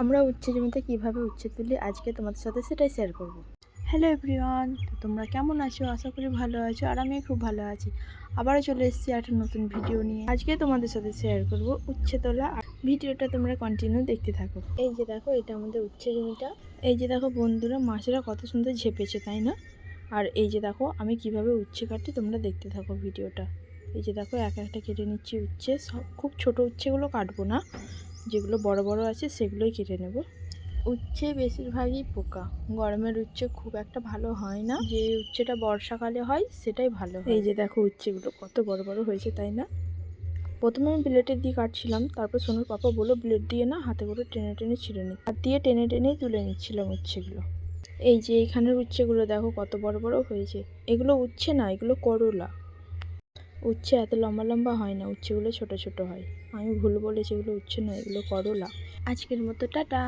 আমরা উচ্ছে জমিতে কীভাবে উচ্ছে তুলি আজকে তোমাদের সাথে সেটাই শেয়ার করব। হ্যালো এভরিওয়ান, তোমরা কেমন আছো? আশা করি ভালো আছো, আর আমি খুব ভালো আছি। আবারও চলে এসেছি একটা নতুন ভিডিও নিয়ে। আজকে তোমাদের সাথে শেয়ার করব উচ্ছে তোলা। ভিডিওটা তোমরা কন্টিনিউ দেখতে থাকো। এই যে দেখো, এটা আমাদের উচ্ছে জমিটা। এই যে দেখো বন্ধুরা, মাছেরা কত সুন্দর ঝেপেছে, তাই না? আর এই যে দেখো আমি কিভাবে উচ্ছে কাটি, তোমরা দেখতে থাকো ভিডিওটা। এই যে দেখো এক একটা কেটে নিচ্ছি উচ্ছে। সব খুব ছোট উচ্ছেগুলো কাটবো না, যেগুলো বড় বড় আছে সেগুলোই কেটে নেব। উচ্ছে বেশিরভাগই পোকা, গরমের উচ্ছে খুব একটা ভালো হয় না, যে উচ্ছেটা বর্ষাকালে হয় সেটাই ভালো হয়। এই যে দেখো উচ্ছেগুলো কত বড় বড় হয়েছে, তাই না? প্রথমে আমি ব্লেডের দিয়ে কাটছিলাম, তারপর সোনুর পাপা বললো ব্লেড দিয়ে না, হাতে করে টেনে টেনে ছিঁড়ে নি। হাত দিয়ে টেনে টেনেই তুলে নিচ্ছিলাম উচ্ছেগুলো। এই যে এখানের উচ্ছেগুলো দেখো কত বড় বড় হয়েছে। এগুলো উচ্ছে না, এগুলো করলা। উচ্ছে এত লম্বা লম্বা হয় না, উচ্ছেগুলো ছোট ছোট হয়। আমি ভুল বলেছি, এগুলো উচ্ছে না, এগুলো করলা। আজকের মতো টাটা।